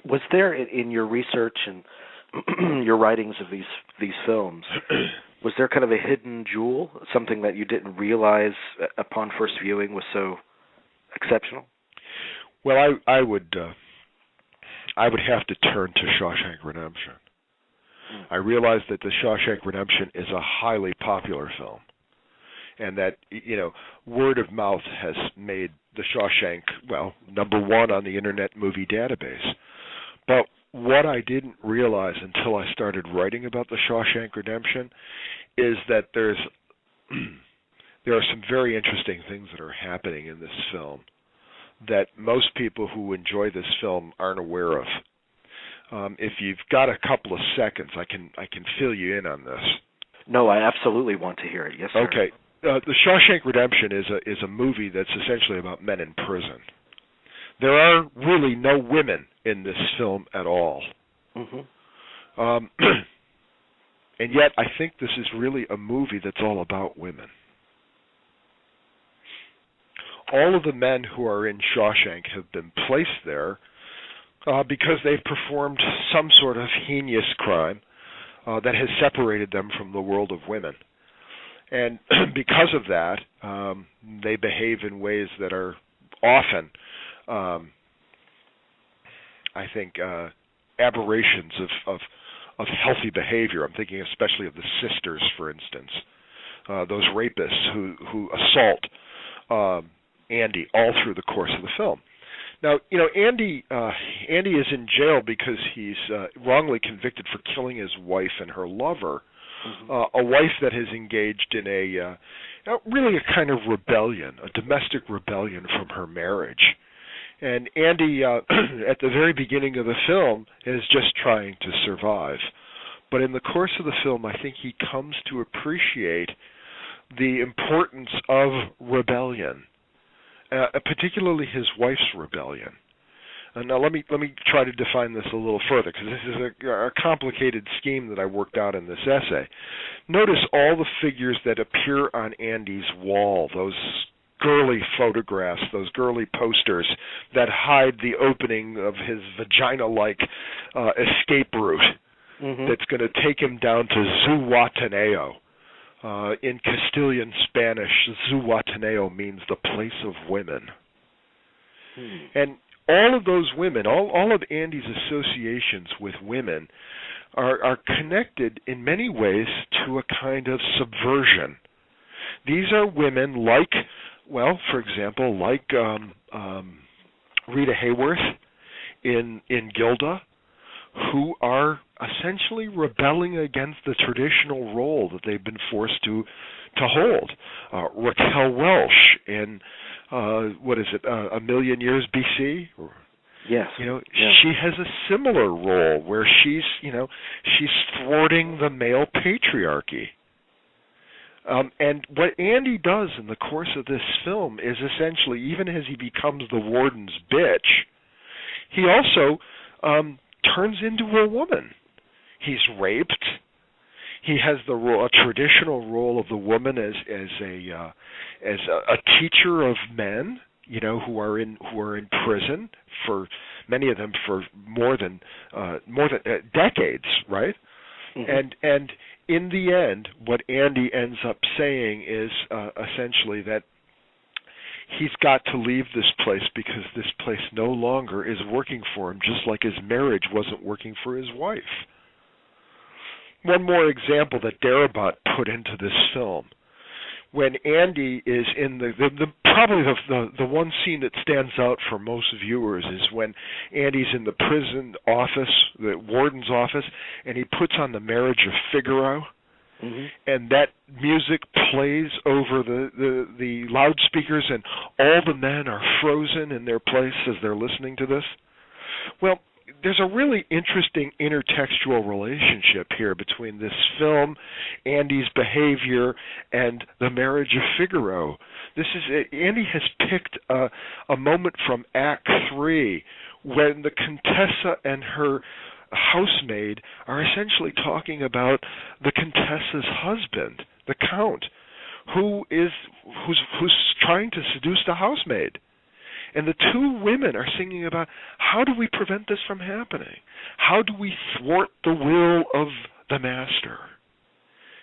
Was there in your research and your writings of these films, was there kind of a hidden jewel, something that you didn't realize upon first viewing was so exceptional? Well, I would have to turn to Shawshank Redemption. I realized that the Shawshank Redemption is a highly popular film, and that, word of mouth has made the Shawshank, number one on the Internet Movie Database. But what I didn't realize until I started writing about the Shawshank Redemption is that there are some very interesting things that are happening in this film that most people who enjoy this film aren't aware of. If you've got a couple of seconds, I can fill you in on this. No, I absolutely want to hear it. Yes, sir. Okay. The Shawshank Redemption is a movie that's essentially about men in prison. There are really no women in this film at all. Mm-hmm. And yet I think this is really a movie that's all about women. All of the men who are in Shawshank have been placed there because they've performed some sort of heinous crime that has separated them from the world of women. And because of that, they behave in ways that are often, I think, aberrations of healthy behavior. I'm thinking especially of the sisters, for instance, those rapists who assault Andy all through the course of the film. Now, Andy is in jail because he's wrongly convicted for killing his wife and her lover, a wife that has engaged in really a kind of rebellion, a domestic rebellion from her marriage. And Andy, at the very beginning of the film, is just trying to survive. But in the course of the film, I think he comes to appreciate the importance of rebellion, particularly his wife's rebellion. Now let me try to define this a little further, because this is a complicated scheme that I worked out in this essay. Notice all the figures that appear on Andy's wall, those girly photographs, those girly posters that hide the opening of his vagina-like escape route that's going to take him down to Zihuatanejo. In Castilian Spanish, Zihuatanejo means the place of women. And all of those women, all of Andy's associations with women are connected in many ways to a kind of subversion. These are women like, for example, like Rita Hayworth in Gilda, who are essentially rebelling against the traditional role that they've been forced to hold. Raquel Welch in A Million Years BC? Yes. She has a similar role where she's thwarting the male patriarchy. And what Andy does in the course of this film is essentially, even as he becomes the warden's bitch, he also turns into a woman. He's raped. He has a traditional role of the woman as a teacher of men, who are in prison, for many of them for more than decades, right? Mm-hmm. And in the end, what Andy ends up saying is essentially that he's got to leave this place because this place no longer is working for him, just like his marriage wasn't working for his wife. One more example that Darabont put into this film. When Andy is in probably the one scene that stands out for most viewers is when Andy's in the prison office, the warden's office, and he puts on the Marriage of Figaro. Mm-hmm. And that music plays over the loudspeakers, and all the men are frozen in their place as they're listening to this. Well, there's a really interesting intertextual relationship here between this film, Andy's behavior, and the Marriage of Figaro. Andy has picked a moment from Act 3 when the Contessa and her housemaid are essentially talking about the Contessa's husband, the Count, who's trying to seduce the housemaid. And the two women are singing about, how do we prevent this from happening? How do we thwart the will of the master?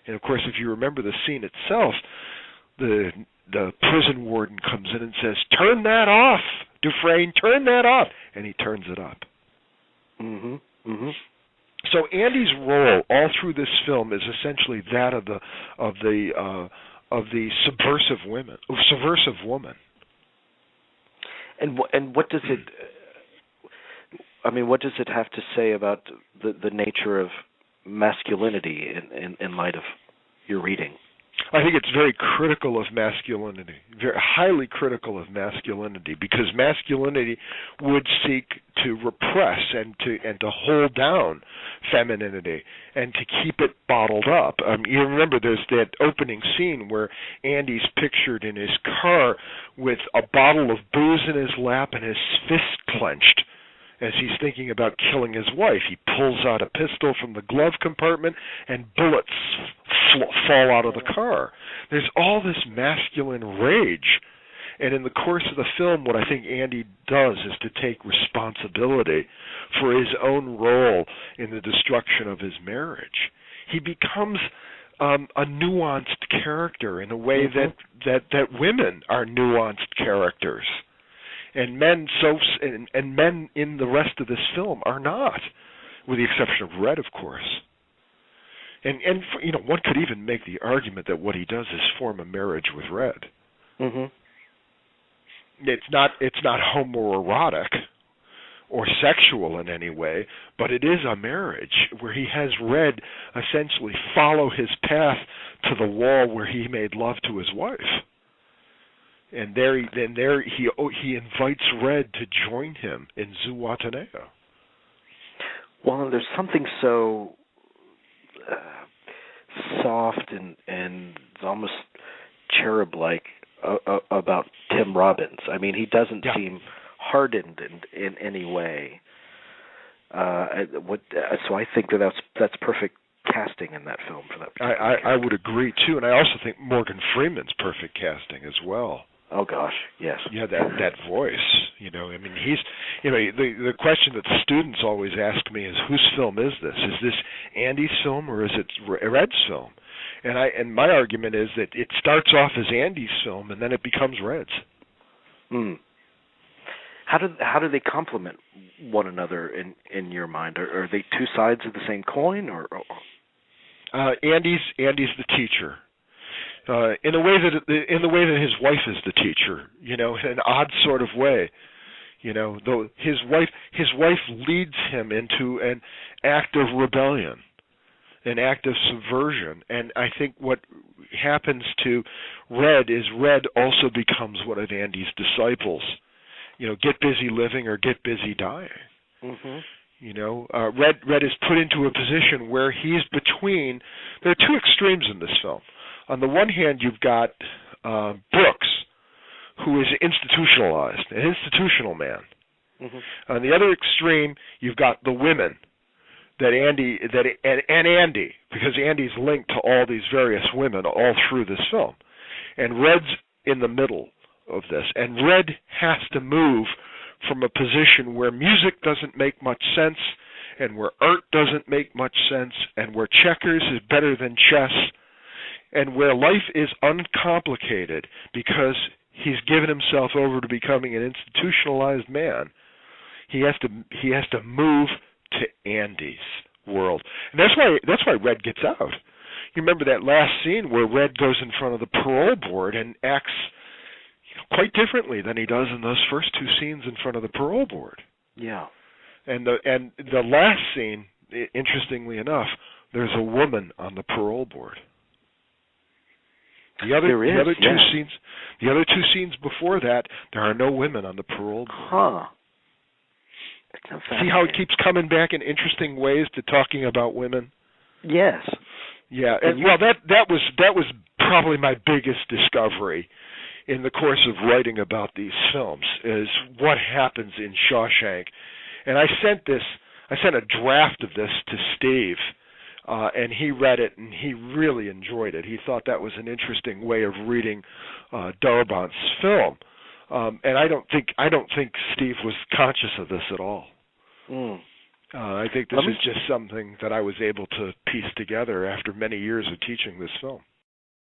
And of course, if you remember the scene itself, the prison warden comes in and says, "Turn that off, Dufresne, turn that off," and he turns it up. Mm-hmm. Mm-hmm. So Andy's role all through this film is essentially that of the subversive woman. And what does it? I mean, what does it have to say about the nature of masculinity in light of your reading? I think it's very critical of masculinity, very highly critical of masculinity, because masculinity would seek to repress and to hold down femininity and to keep it bottled up. You remember there's that opening scene where Andy's pictured in his car with a bottle of booze in his lap and his fist clenched as he's thinking about killing his wife. He pulls out a pistol from the glove compartment and bullets fall out of the car. There's all this masculine rage. And in the course of the film, what I think Andy does is to take responsibility for his own role in the destruction of his marriage. He becomes a nuanced character in a way that women are nuanced characters. And men men in the rest of this film are not, with the exception of Red, of course. And one could even make the argument that what he does is form a marriage with Red. Mm-hmm. It's not homoerotic or sexual in any way, but it is a marriage where he has Red essentially follow his path to the wall where he made love to his wife. And there he invites Red to join him in Zihuatanejo. Well, there's something so soft and almost cherub-like about Tim Robbins. I mean, he doesn't seem hardened in any way. So I think that's perfect casting in that film for that particular character. I would agree too, and I also think Morgan Freeman's perfect casting as well. Oh gosh, yes. Yeah, that voice. I mean, he's. The question that the students always ask me is, whose film is this? Is this Andy's film or is it Red's film? And my argument is that it starts off as Andy's film and then it becomes Red's. Hmm. How do they complement one another in your mind? Are they two sides of the same coin, or? Andy's the teacher. In the way that his wife is the teacher, in an odd sort of way, though his wife leads him into an act of rebellion, an act of subversion, and I think what happens to Red is Red also becomes one of Andy's disciples. Get busy living or get busy dying. Mm-hmm. Red is put into a position where he's between. There are two extremes in this film. On the one hand, you've got Brooks, who is institutionalized, an institutional man. Mm-hmm. On the other extreme, you've got the women and Andy, because Andy's linked to all these various women all through this film. And Red's in the middle of this. And Red has to move from a position where music doesn't make much sense, and where art doesn't make much sense, and where checkers is better than chess, and where life is uncomplicated because he's given himself over to becoming an institutionalized man. He has to move to Andy's world, and that's why Red gets out. You remember that last scene where Red goes in front of the parole board and acts quite differently than he does in those first two scenes in front of the parole board. Yeah. And the last scene, interestingly enough, there's a woman on the parole board. The other two scenes before that, there are no women on the parole board. Huh. See how it keeps coming back in interesting ways to talking about women? Yes. Yeah, and that was probably my biggest discovery in the course of writing about these films, is what happens in Shawshank. And I sent a draft of this to Steve, and he read it, and he really enjoyed it. He thought that was an interesting way of reading Darabont's film. And I don't think Steve was conscious of this at all. Mm. I think this is just something that I was able to piece together after many years of teaching this film.